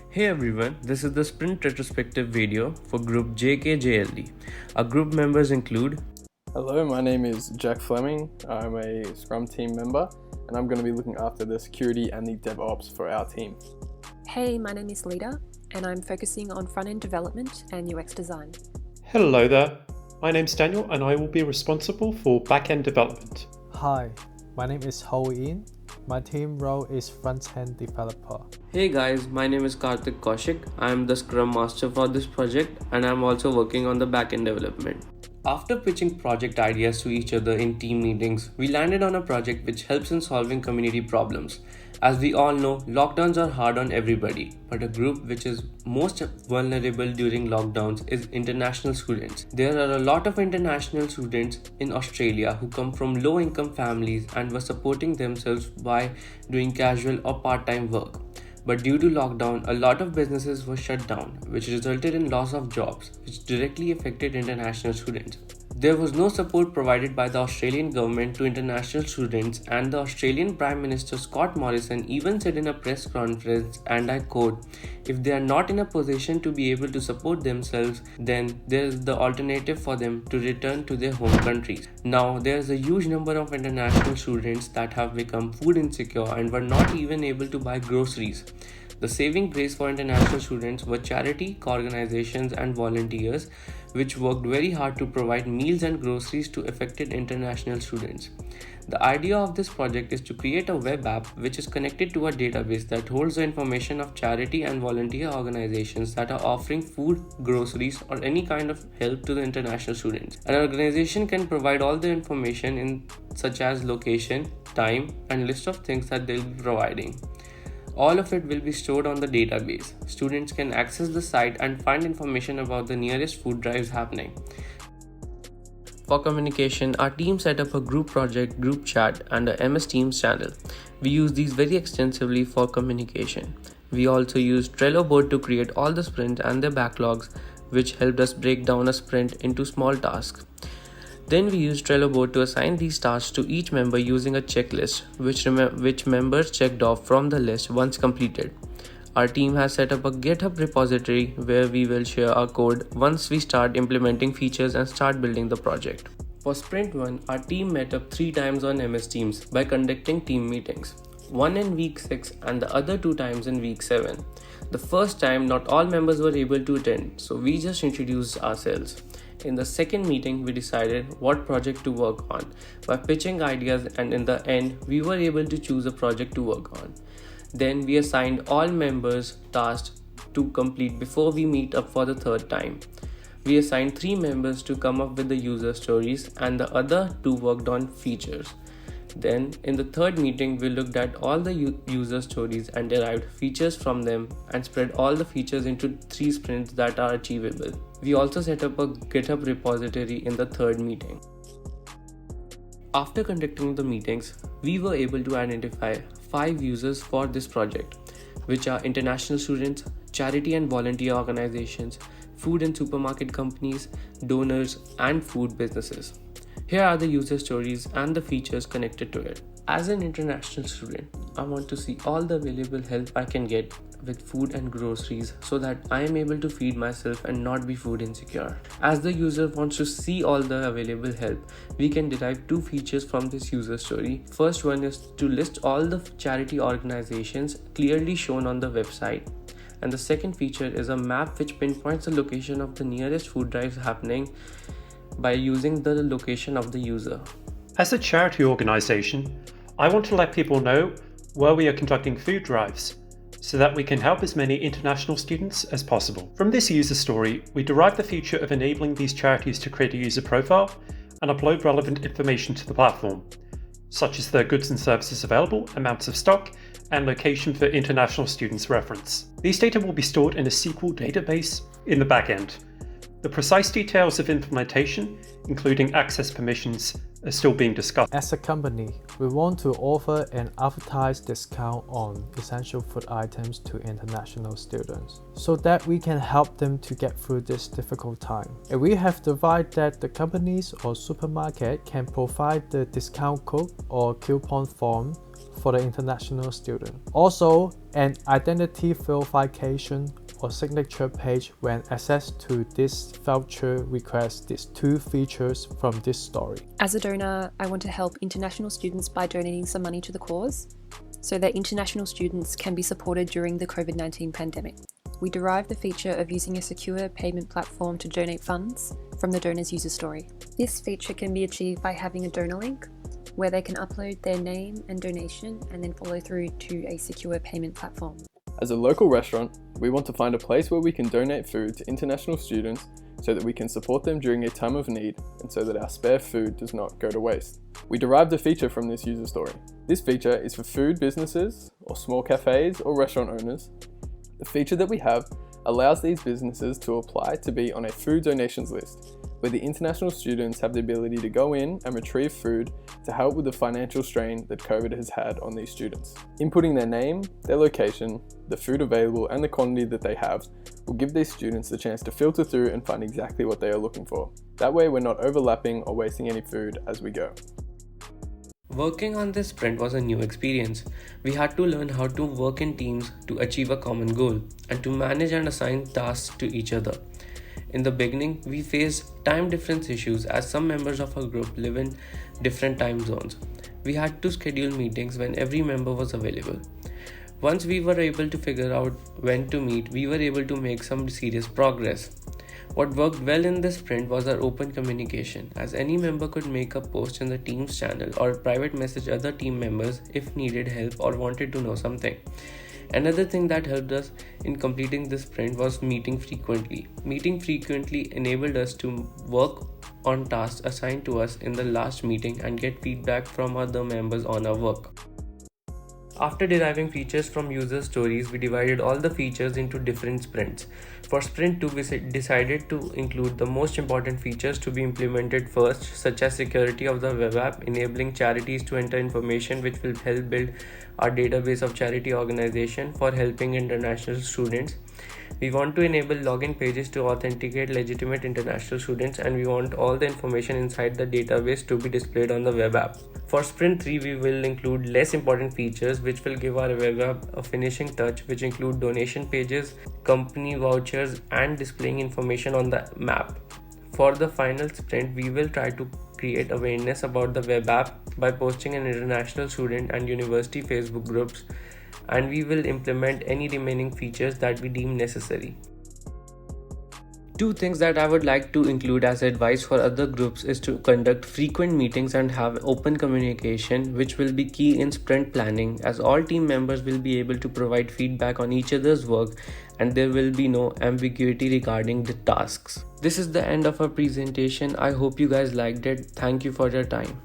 Hey everyone, this is the sprint retrospective video for group jkjld. Our group members include Hello, my name is Jack Fleming. I'm a Scrum team member and I'm going to be looking after the security and the DevOps for our team. Hey, my name is Lita and I'm focusing on front-end development and UX design. Hello there, my name's Daniel and I will be responsible for back-end development. Hi, my name is Ho In. My team role is front-end developer. Hey guys, my name is Karthik Kaushik. I am the Scrum Master for this project and I am also working on the backend development. After pitching project ideas to each other in team meetings, we landed on a project which helps in solving community problems. As we all know, lockdowns are hard on everybody, but a group which is most vulnerable during lockdowns is international students. There are a lot of international students in Australia who come from low-income families and were supporting themselves by doing casual or part-time work. But due to lockdown, a lot of businesses were shut down, which resulted in loss of jobs, which directly affected international students. There was no support provided by the Australian government to international students, and the Australian Prime Minister Scott Morrison even said in a press conference, and I quote, "If they are not in a position to be able to support themselves, then there is the alternative for them to return to their home countries." Now, there is a huge number of international students that have become food insecure and were not even able to buy groceries. The saving grace for international students were charity organizations and volunteers which worked very hard to provide meals and groceries to affected international students. The idea of this project is to create a web app which is connected to a database that holds the information of charity and volunteer organizations that are offering food, groceries, or any kind of help to the international students. An organization can provide all the information in such as location, time, and list of things that they'll be providing. All of it will be stored on the database. Students can access the site and find information about the nearest food drives happening. For communication, our team set up a group project, group chat, and a MS Teams channel. We use these very extensively for communication. We also use Trello board to create all the sprints and their backlogs, which helped us break down a sprint into small tasks. Then we used Trello board to assign these tasks to each member using a checklist, which members checked off from the list once completed. Our team has set up a GitHub repository where we will share our code once we start implementing features and start building the project. For Sprint 1, our team met up 3 times on MS Teams by conducting team meetings, one in week 6 and the other 2 times in week 7. The first time, not all members were able to attend, so we just introduced ourselves. In the second meeting, we decided what project to work on by pitching ideas, and in the end, we were able to choose a project to work on. Then we assigned all members tasks to complete before we meet up for the third time. We assigned 3 members to come up with the user stories and the other 2 worked on features. Then, in the third meeting, we looked at all the user stories and derived features from them and spread all the features into 3 sprints that are achievable. We also set up a GitHub repository in the third meeting. After conducting the meetings, we were able to identify 5 users for this project, which are international students, charity and volunteer organizations, food and supermarket companies, donors, and food businesses. Here are the user stories and the features connected to it. As an international student, I want to see all the available help I can get with food and groceries so that I am able to feed myself and not be food insecure. As the user wants to see all the available help, we can derive 2 features from this user story. First one is to list all the charity organizations clearly shown on the website. And the second feature is a map which pinpoints the location of the nearest food drives happening by using the location of the user. As a charity organisation, I want to let people know where we are conducting food drives so that we can help as many international students as possible. From this user story, we derive the feature of enabling these charities to create a user profile and upload relevant information to the platform, such as their goods and services available, amounts of stock, and location for international students' reference. These data will be stored in a SQL database in the backend. The precise details of implementation, including access permissions, are still being discussed. As a company, we want to offer an advertised discount on essential food items to international students so that we can help them to get through this difficult time. And we have decided that the companies or supermarket can provide the discount code or coupon form for the international student. Also, an identity verification or signature page when access to this voucher requests these two features from this story. As a donor, I want to help international students by donating some money to the cause so that international students can be supported during the COVID-19 pandemic. We derive the feature of using a secure payment platform to donate funds from the donor's user story. This feature can be achieved by having a donor link where they can upload their name and donation and then follow through to a secure payment platform. As a local restaurant, we want to find a place where we can donate food to international students so that we can support them during a time of need and so that our spare food does not go to waste. We derived a feature from this user story. This feature is for food businesses or small cafes or restaurant owners. The feature that we have allows these businesses to apply to be on a food donations list, where the international students have the ability to go in and retrieve food to help with the financial strain that COVID has had on these students. Inputting their name, their location, the food available and the quantity that they have will give these students the chance to filter through and find exactly what they are looking for. That way we're not overlapping or wasting any food as we go. Working on this sprint was a new experience. We had to learn how to work in teams to achieve a common goal and to manage and assign tasks to each other. In the beginning, we faced time difference issues as some members of our group live in different time zones. We had to schedule meetings when every member was available. Once we were able to figure out when to meet, we were able to make some serious progress. What worked well in this sprint was our open communication, as any member could make a post in the Teams channel or private message other team members if needed help or wanted to know something. Another thing that helped us in completing this sprint was meeting frequently. Meeting frequently enabled us to work on tasks assigned to us in the last meeting and get feedback from other members on our work. After deriving features from user stories, we divided all the features into different sprints. For sprint 2, we decided to include the most important features to be implemented first, such as security of the web app, enabling charities to enter information which will help build our database of charity organization for helping international students. We want to enable login pages to authenticate legitimate international students, and we want all the information inside the database to be displayed on the web app. For sprint 3, we will include less important features which will give our web app a finishing touch, which include donation pages, company vouchers, and displaying information on the map. For the final sprint, we will try to create awareness about the web app by posting in international student and university Facebook groups, and we will implement any remaining features that we deem necessary. Two things that I would like to include as advice for other groups is to conduct frequent meetings and have open communication, which will be key in sprint planning, as all team members will be able to provide feedback on each other's work and there will be no ambiguity regarding the tasks. This is the end of our presentation. I hope you guys liked it. Thank you for your time.